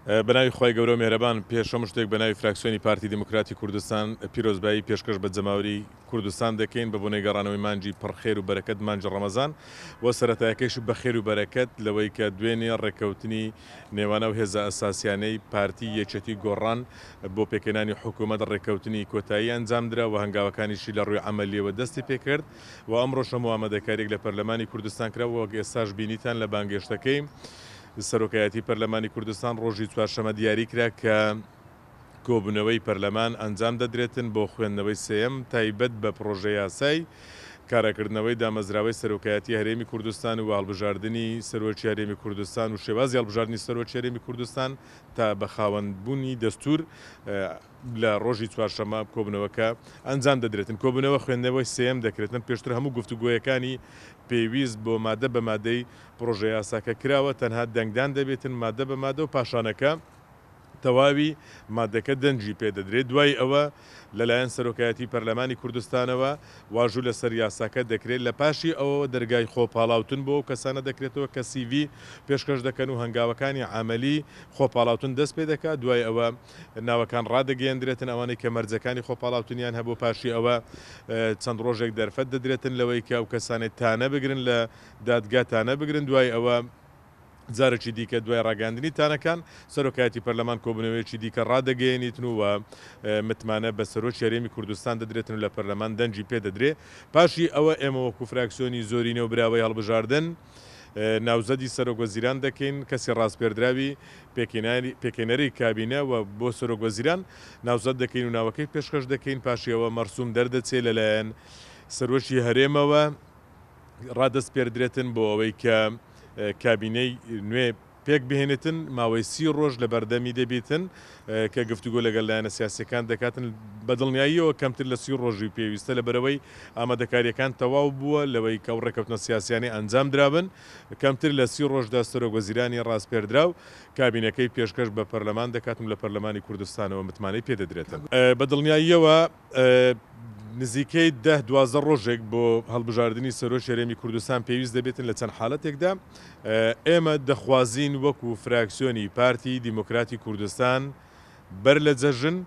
بەناوی خی گەورە مێرەبان پێشەم شتێک بەناوی فراکسیۆنی پارتی دموکراتی کوردستان پیرۆزبایی پێشکەش بە جەماوری کوردستان دەکەین بە بۆنەی گەڕانەوەی مانجی پڕخێر و بەرەکەت مانجی ڕەمەزان و سەرەتایەکەیش بە خێر و بەرەکەت لەوەی کە دوێنێ ڕێکەوتنی نێوانە و هێزە ئەساسیانەی پارتی یەکێتی گۆڕان بۆ پێکەنانی حکوومەت ڕێکەوتنی کۆتایی ئەنجامدرا و هەنگاوەکانیشی لە ڕووی ئەمەلیەوە دەستی پێکرد و ئەمڕۆ شەمو ئامادەکارێک لە پەرلەمانی کوردستان کراوە وەک ئێستاش بینیتان لە بانگێشتەکەی سەرۆکایەتی پەرلەمانی کوردستان ڕۆژی چوارشەمە دیاری کرا کە کۆبوونەوەی پەرلەمان ئەنجام دەدرێتن بۆ خوێندنەوەی سێەم تایبەت بە پرۆژە یاسای کارەکردنەوەی دامەزراوەی سەرۆکایەتی هەرێمی کوردستان و هەڵبژاردننی سەرۆکی هەرێمی کوردستان و شێوازی هەڵبژاردننی سەرۆکی هەرێمی کوردستان تا بە خاوەنبوونی دەستور لە ڕۆژی چوارشەمە کۆبنەوەکە ئەنجام دەدرێتن. کۆبنەوە خوێندنەوەی سێەم دەکرێتن پێشتر هەموو گفتوگۆیەکانی پێویست بۆ مادە بە مادەی پرۆژە یاساکە کراوە تەنها دەنگدان دەبێتن مادە بە مادە و پاشانەکە تەواوی مادەکە دەنجی پێدەدرێت. دوای ئەوە لەلایەن سەرۆکایەتی پەرلەمانی کوردستانەوە واژوو لەسەر یاساکە دەکرێت لە پاشی ئەوە دەرگای خۆپاڵاوتن بۆ کەسانە دەکرێتەوە کە CV پێشکەش دەکەن و هەنگاوەکانی عملی خۆپاڵاوتن دەست پێ دەکات. دوای ئەوە ناوەکان ڕادەگەیەندرێتن ئەوانەی کە مەرجەکانی خۆپاڵاوتنیان هەبوو پاشی ئەوە چەند ڕۆژێک دەرفەت دەدرێتن لەوەی کە ئەو کەسانێت تانە بگرن لە دادگا تانە بگرن. دوای ئەوە جارێکی دیکە دوای ڕاگەاندنی تانەکان سەرۆکایەتی پەرلەمان کۆبنەوەیەکی دیکە ڕادەگەیەنیتن و متمانە بە سەرۆکی هەرێمی کوردستان دەدرێتن و لە پەرلەمان دەنجی پێدەدرێ. پاشی ئەوە ئێمە وەکو فراکسیۆنی زۆرینە و براوەی هەڵبژاردن ناوزەدی سەرۆکوەزیران دەکەین کەسی ڕاستپێردراوی پێکەنەری کابینە و بۆ سەرۆکوەزیران ناوزەد دەکەین و ناوەکەی پێشکەش دەکەین. پاشیەوە مەرسوم دەردەچێت لەلایەن سەرۆکی هەرێمەوە ڕادەست پێدرێتن بۆ ئەوەی کە کابینەی نوێ پێک بهێنێتن ماوەی 30 ڕۆژ لە بەردەمی دەبێتن کە گفتوگۆ لەگەڵ لایەنە سیاسیەکان دەکاتن بەدڵنیاییەوە کەمتر لە 30 ڕۆژی پێویستە لە بەرەوەی ئامادەکاریەکان تەواو بووە لەوەی کە ڕێکەوتنە سیاسیانی ئەنجام درابن کەمتر لە 30 ڕۆژدا سەرۆکوەزیرانی ڕاستپێردراو کابینەکەی پێشکەش بە پەرلەمان دەکاتن لە پەرلەمانی کوردستانەوە متمانەی پێدەدرێتن. بەدڵنیاییەوە نزیکەی 10-12 ڕۆژێک بۆ هەڵبژاردننی سەرۆکی هەرێمی کوردستان پێویست دەبێتن لە چەند حاڵەتێکدا ئێمە دەخوازین وەکو فراکسیۆنی پارتی دیموکراتی کوردستان بەر لە جەژن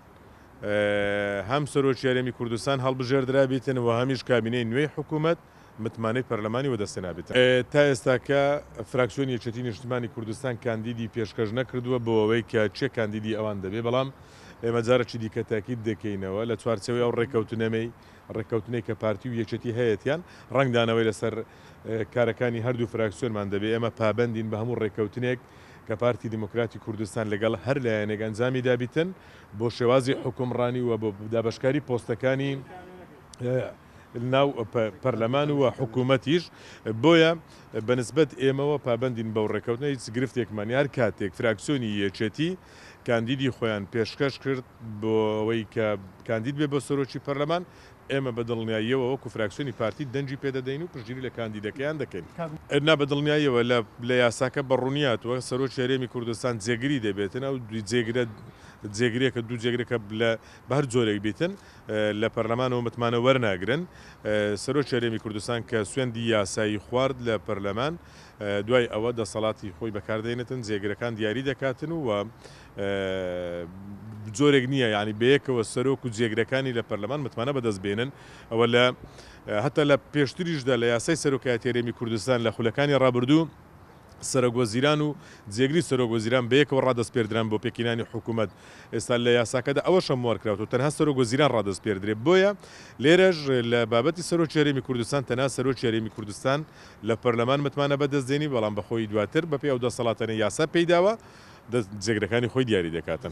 هەم سەرۆکی هەرێمی کوردستان هەڵبژێردرابێتن و هەمیش کابینەی نوێی حکوومەت متمانەی پەرلەمانی وەدەستێنابێت. تا ئێستاکە فراکسیۆنی یەکێتی نیشتیمانی کوردستان کاندیدی پێشکەش نەکردووە بۆ ئەوەی کە چێ کاندیدی ئەوان دەبێ بەڵام ئێمە جارێکی دیکە تاکید دەکەینەوە لە چوارچەوەی ئەو ڕێکەوتنەی کە پارتی و یەکێتی هەیەیان ڕنگدانەوەی لەسەر کارەکانی هەردوو فراکسیۆنمان دەبێت ئێمە پابندین بە هەموو ڕێکەوتنێک کە پارتی دموکراتی کوردستان لەگەڵ هەر لایەنێک ئەنجامی دابیتن بۆ شێوازی حکومڕانی و بۆ دابەشکاری پۆستەکانی ناو پەرلەمان و حکوومەتیش بۆیە بەنسبەت ئێمەوە پابندین بەو ڕێکەوتنە هیچ گرفتێکمان هەر کاتێک فراکسیۆنی یەکێتی کاندیدی خۆیان پێشکەش کرد بۆ ئەوەی کە کاندید بێ بۆ سەرۆکی پەرلەمان ئێمە بەدڵنیاییەوە وەکو فراکسیۆنی پارتی دەنجی پێدەدەین و پشتگیری لە کاندیدەکەیان دەکەین. ئەنا بەدڵنیاییەوە لە یاساکە بەڕوونیاتوە سەرۆکی هەرێمی کوردستان جێگیری دەبێتن ئەو جێگرێکە دوو جێگرێکە بە هەر جۆرێک بیتن لە پەرلەمانەوە متمانە وەرناگرن. سەرۆکی هەرێمی کوردستان کە سوێندی یاسایی خوارد لە پەرلەمان دوای ئەوە دەسەڵاتی خۆی بەکاردێنێتن جێگرەکان دیاری دەکاتن و جۆرێک نییە یعنی بەیەکەوە سەرۆک و جێگرەکانی لە پەرلەمان متمانە بەدەست بێنن. ئەوە لە هەتا لە پێشتریشدا لە یاسای سەرۆکایەتی هەرێمی کوردستان لە خولەکانی ڕابردوو سەرۆکوەزیران و جێگری سەرۆکوەزیران بەیەکەوە ڕادەست پێدران بۆ پێکینانی حکوومەت. ئێستا لە یاساکەدا ئەوەش هەموار کراوە تەنها سەرۆکوەزیران ڕادەست پێدرێت. بۆیە لێرەش لە بابەتی سەرۆکی هەرێمی کوردستان تەنها سەرۆکی هەرێمی کوردستان لە پەرلەمان متمانە بەدەستدێنی بەڵام بەخۆی دواتر بەپێی ئەو دەسەڵاتانە یاسا پێیداوە جێگرەکانی خۆی دیاری دەکاتن.